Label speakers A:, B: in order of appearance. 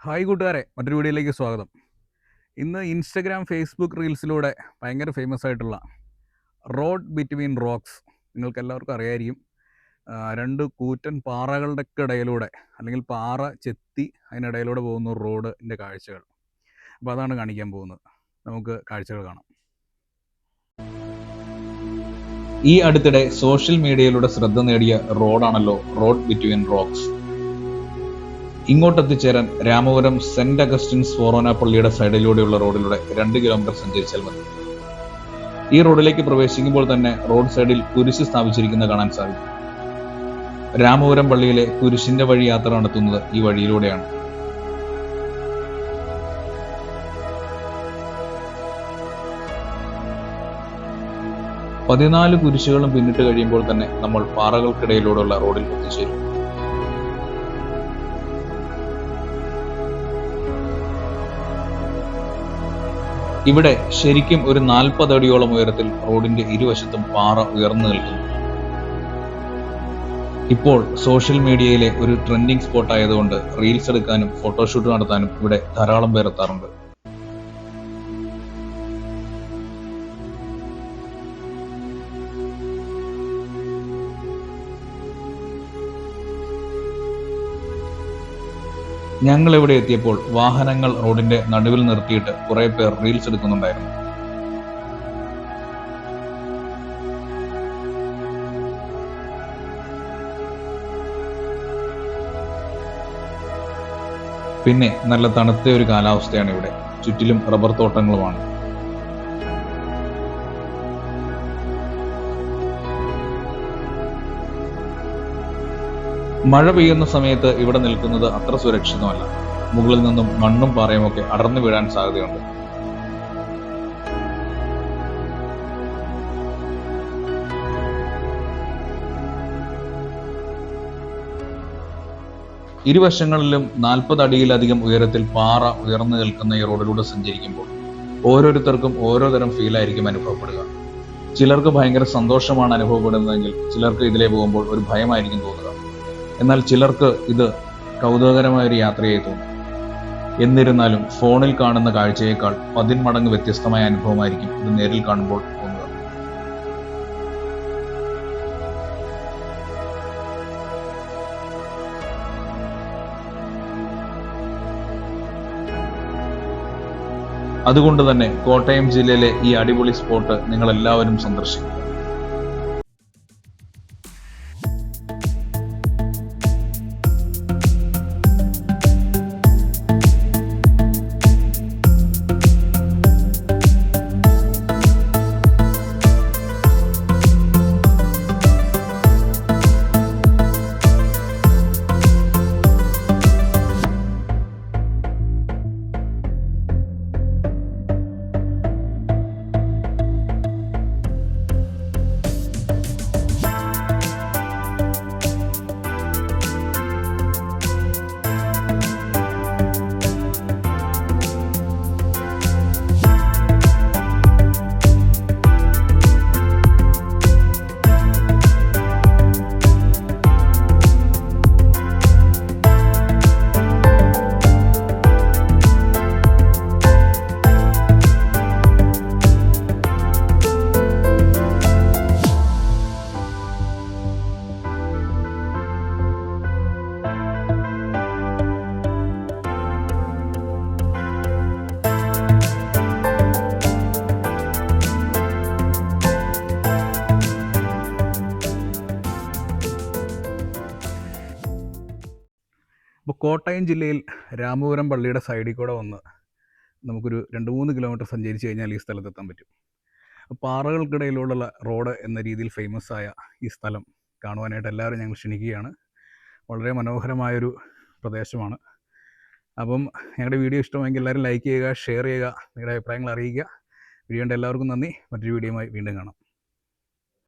A: Hi കൂട്ടുകാരെ, മറ്റൊരു വീഡിയോയിലേക്ക് സ്വാഗതം. ഇന്ന് ഇൻസ്റ്റഗ്രാം, ഫേസ്ബുക്ക് റീൽസിലൂടെ ഭയങ്കര ഫേമസ് ആയിട്ടുള്ള റോഡ് ബിറ്റ്വീൻ റോക്സ് നിങ്ങൾക്ക് എല്ലാവർക്കും അറിയായിരിക്കും. രണ്ട് കൂറ്റൻ പാറകളുടെയൊക്കെ ഇടയിലൂടെ, അല്ലെങ്കിൽ പാറ ചെത്തി അതിനിടയിലൂടെ പോകുന്ന റോഡിൻ്റെ കാഴ്ചകൾ. അപ്പോൾ അതാണ് കാണിക്കാൻ പോകുന്നത്. നമുക്ക് കാഴ്ചകൾ കാണാം.
B: ഈ അടുത്തിടെ സോഷ്യൽ മീഡിയയിലൂടെ ശ്രദ്ധ നേടിയ റോഡാണല്ലോ റോഡ് ബിറ്റ്വീൻ റോക്സ്. ഇങ്ങോട്ടെത്തിച്ചേരാൻ രാമപുരം സെന്റ് അഗസ്റ്റിൻസ് ഫൊറോന പള്ളിയുടെ സൈഡിലൂടെയുള്ള റോഡിലൂടെ 2 കിലോമീറ്റർ സഞ്ചരിച്ചാൽ മതി. ഈ റോഡിലേക്ക് പ്രവേശിക്കുമ്പോൾ തന്നെ റോഡ് സൈഡിൽ കുരിശ് സ്ഥാപിച്ചിരിക്കുന്നത് കാണാൻ സാധിക്കും. രാമപുരം പള്ളിയിലെ കുരിശിന്റെ വഴി യാത്ര നടത്തുന്നത് ഈ വഴിയിലൂടെയാണ്. പതിനാല് കുരിശുകളും പിന്നിട്ട് കഴിയുമ്പോൾ തന്നെ നമ്മൾ പാറകൾക്കിടയിലൂടെയുള്ള റോഡിൽ എത്തിച്ചേരും. ഇവിടെ ശരിക്കും ഒരു 40 അടിയോളം ഉയരത്തിൽ റോഡിന്റെ ഇരുവശത്തും പാറ ഉയർന്നു നിൽക്കുന്നു. ഇപ്പോൾ സോഷ്യൽ മീഡിയയിലെ ഒരു ട്രെൻഡിങ് സ്പോട്ട് ആയതുകൊണ്ട് റീൽസ് എടുക്കാനും ഫോട്ടോഷൂട്ട് നടത്താനും ഇവിടെ ധാരാളം പേർ എത്താറുണ്ട്. ഞങ്ങൾ ഇവിടെ എത്തിയപ്പോൾ വാഹനങ്ങൾ റോഡിന്റെ നടുവിൽ നിർത്തിയിട്ട് കുറെ പേർ റീൽസ് എടുക്കുന്നുണ്ടായിരുന്നു. പിന്നെ നല്ല തണുത്ത ഒരു കാലാവസ്ഥയാണ് ഇവിടെ. ചുറ്റിലും റബ്ബർ തോട്ടങ്ങളുമാണ്. മഴ പെയ്യുന്ന സമയത്ത് ഇവിടെ നിൽക്കുന്നത് അത്ര സുരക്ഷിതമല്ല. മുകളിൽ നിന്നും മണ്ണും പാറയും ഒക്കെ അടർന്നു വീഴാൻ സാധ്യതയുണ്ട്. ഇരുവശങ്ങളിലും 40 അടിയിലധികം ഉയരത്തിൽ പാറ ഉയർന്നു നിൽക്കുന്ന ഈ റോഡിലൂടെ സഞ്ചരിക്കുമ്പോൾ ഓരോരുത്തർക്കും ഓരോ തരം ഫീലായിരിക്കും അനുഭവപ്പെടുക. ചിലർക്ക് ഭയങ്കര സന്തോഷമാണ് അനുഭവപ്പെടുന്നതെങ്കിൽ ചിലർക്ക് ഇതിലെ പോകുമ്പോൾ ഒരു ഭയമായിരിക്കും തോന്നുക. എന്നാൽ ചിലർക്ക് ഇത് കൗതുകകരമായൊരു യാത്രയായി തോന്നും. എന്നിരുന്നാലും ഫോണിൽ കാണുന്ന കാഴ്ചയേക്കാൾ 10 മടങ്ങ് വ്യത്യസ്തമായ അനുഭവമായിരിക്കും ഇത് നേരിൽ കാണുമ്പോൾ തോന്നുക. അതുകൊണ്ട് തന്നെ കോട്ടയം ജില്ലയിലെ ഈ അടിപൊളി സ്പോട്ട് നിങ്ങൾ എല്ലാവരും സന്ദർശിക്കുക.
A: അപ്പോൾ കോട്ടയം ജില്ലയിൽ രാമപുരം പള്ളിയുടെ സൈഡിൽ കൂടെ വന്ന് നമുക്കൊരു 2-3 കിലോമീറ്റർ സഞ്ചരിച്ച് കഴിഞ്ഞാൽ ഈ സ്ഥലത്തെത്താൻ പറ്റും. പാറകൾക്കിടയിലുള്ള റോഡ് എന്ന രീതിയിൽ ഫേമസ് ആയ ഈ സ്ഥലം കാണുവാനായിട്ട് എല്ലാവരും ഞങ്ങൾ ക്ഷണിക്കുകയാണ്. വളരെ മനോഹരമായൊരു പ്രദേശമാണ്. അപ്പം ഞങ്ങളുടെ വീഡിയോ ഇഷ്ടമെങ്കിൽ എല്ലാവരും ലൈക്ക് ചെയ്യുക, ഷെയർ ചെയ്യുക, നിങ്ങളുടെ അഭിപ്രായങ്ങൾ അറിയിക്കുക. വീഡിയോ കണ്ട എല്ലാവർക്കും നന്ദി. മറ്റൊരു വീഡിയോയുമായി വീണ്ടും കാണാം.